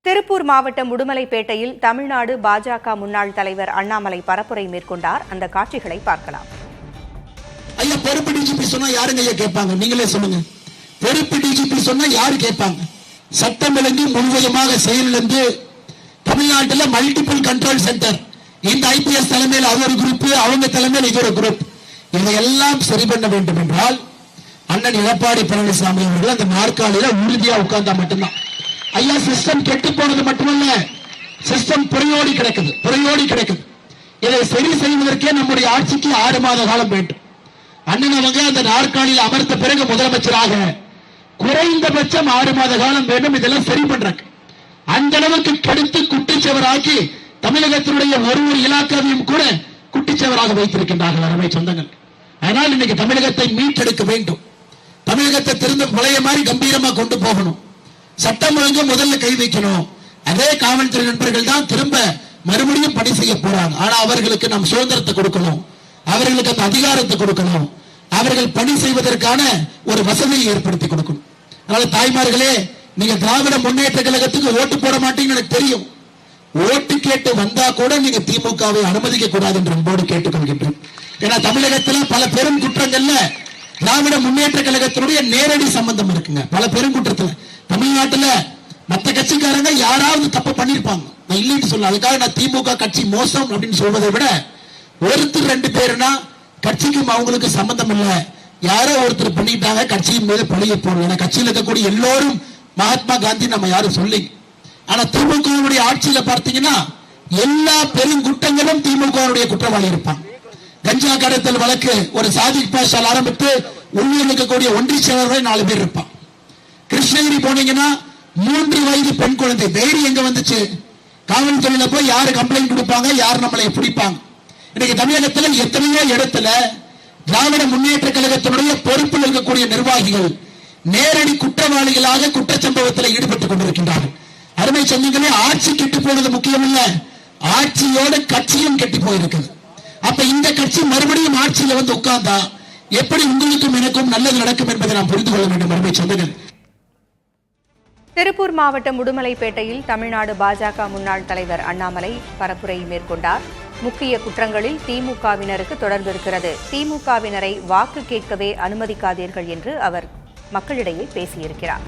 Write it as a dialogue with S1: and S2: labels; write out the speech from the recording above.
S1: திருப்பூர் மாவட்டம் உடுமலைப்பேட்டையில் தமிழ்நாடு பாஜக முன்னாள் தலைவர் அண்ணாமலை பரப்புரை மேற்கொண்டார். அந்த காட்சிகளை பார்க்கலாம்.
S2: ஐயா, பொறுப்பு டிஜிபி சொன்னா யாருங்க ஐயா கேட்பாங்க? நீங்களே சொல்லுங்க. பொறுப்பு டிஜிபி சொன்னா யாரு கேட்பாங்க? சட்டம் ஒழுங்கு முழுவதுமாக செயலிழந்து தமிழ்நாட்டில் மல்டிபிள் கண்ட்ரோல் சென்டர், இந்த ஐபிஎஸ் தலைமையில் அது ஒரு குரூப், அவங்க தலைமையில் இது ஒரு குரூப். இதையெல்லாம் சரி பண்ண வேண்டும் என்றால் அண்ணன் எடப்பாடி பழனிசாமி அவர்கள் அந்த நாற்காலியில உறுதியா உட்கார்ந்தா மட்டும்தான். ஐயா, சிஸ்டம் கெட்டு போனது மட்டுமல்ல, சிஸ்டம் புறையோடி கிடக்குது. இதை சரி செய்வதற்கே நம்முடைய ஆட்சிக்கு 6 மாத காலம் வேண்டும். அண்ணன் அவங்க அந்த நாற்காலியில் அமர்த்த பிறகு முதலமைச்சராக குறைந்தபட்சம் 6 மாத காலம் வேண்டும். இதெல்லாம் சரி பண்றாங்க. அந்த அளவுக்கு கடுத்து குட்டிச்சவராக்கி தமிழகத்தினுடைய ஒரு இலாக்காவையும் கூட குட்டிச்சவராக வைத்திருக்கின்றார்கள் அருமை சொந்தங்கள். அதனால் இன்னைக்கு தமிழகத்தை மீட்டெடுக்க வேண்டும். தமிழகத்தை திரும்ப பழைய மாதிரி கம்பீரமா கொண்டு போகணும். சட்டம் ஒழுங்கு முதல்ல கை வைக்கணும். அதே காவல்துறை நண்பர்கள் தான் திரும்ப மறுபடியும் பணி செய்ய போறாங்க. ஆனா அவர்களுக்கு நாம் சுதந்திரத்தை கொடுக்கணும், அவர்களுக்கு அந்த அதிகாரத்தை கொடுக்கணும், அவர்கள் பணி செய்வதற்கான ஒரு வசதியை ஏற்படுத்தி கொடுக்கணும். அதனால தாய்மார்களே, நீங்க திராவிட முன்னேற்ற கழகத்துக்கு ஓட்டு போட மாட்டீங்கன்னு எனக்கு தெரியும். ஓட்டு கேட்டு வந்தா கூட நீங்க திமுகவை அனுமதிக்க கூடாது என்று அன்போடு கேட்டுக்கொள்கின்றேன். ஏன்னா தமிழகத்தில் பல பெரும் குற்றங்கள்ல திராவிட முன்னேற்ற கழகத்தினுடைய நேரடி சம்பந்தம் இருக்குங்க. பல பெருங்குற்றத்துல தமிழ்நாட்டில் மற்ற கட்சிக்காரங்க யாராவது தப்பு பண்ணிருப்பாங்க, நான் இல்லைன்னு சொல்ல. அதுக்காக நான் திமுக கட்சி மோசம் அப்படின்னு சொல்வதை விட, ஒருத்தர் 2 பேருனா கட்சிக்கும் அவங்களுக்கு சம்பந்தம் இல்ல, யாரோ ஒருத்தர் பண்ணிட்டாங்க, கட்சியின் மீது பழிய போடுவோம். கட்சியில் இருக்கக்கூடிய எல்லோரும் மகாத்மா காந்தி நம்ம யாரும் சொல்லி. ஆனா திமுக ஆட்சியில பார்த்தீங்கன்னா எல்லா பெருங்குற்றங்களும் திமுக குற்றவாளி இருப்பாங்க. கஞ்சா கடத்தல் வழக்கு ஒரு சாதிக் பாஷால் ஆரம்பித்து உள்ளூர் இருக்கக்கூடிய ஒன்றிய செயலாளர்கள் 4 பேர் இருப்பான். கிருஷ்ணகிரி போனீங்கன்னா 3 வயது பெண் குழந்தை. தைரியம் எங்க வந்துச்சு? காவல்துறையில போய் யாரு கம்ப்ளைண்ட் கொடுப்பாங்க, யார் நம்மளை பிடிப்பாங்க? இன்னைக்கு தமிழகத்தில் எத்தனையோ இடத்துல திராவிட முன்னேற்ற கழகத்தினுடைய பொறுப்பில் இருக்கக்கூடிய நிர்வாகிகள் நேரடி குற்றவாளிகளாக குற்றச்சம்பவத்தில் ஈடுபட்டுக் கொண்டிருக்கின்றார்கள். அருமை சொந்தங்களே, ஆட்சி கெட்டு போனது முக்கியம் இல்ல, ஆட்சியோட கட்சியும் கெட்டு போயிருக்குது. அப்ப இந்த கட்சி மறுபடியும் ஆட்சியில வந்து உட்கார்ந்தா எப்படி உங்களுக்கும் எனக்கும் நல்லது நடக்கும் என்பதை நாம் புரிந்து கொள்ள வேண்டும். அருமை சொந்தங்கள்,
S1: திருப்பூர் மாவட்டம் உடுமலைப்பேட்டையில் தமிழ்நாடு பாஜக முன்னாள் தலைவர் அண்ணாமலை பரப்புரை மேற்கொண்டார். முக்கிய குற்றங்களில் திமுகவினருக்கு தொடர்பு இருக்கிறது, திமுகவினரை வாக்கு கேட்கவே அனுமதிக்காதீர்கள் என்று அவர் மக்களிடையே பேசியிருக்கிறார்.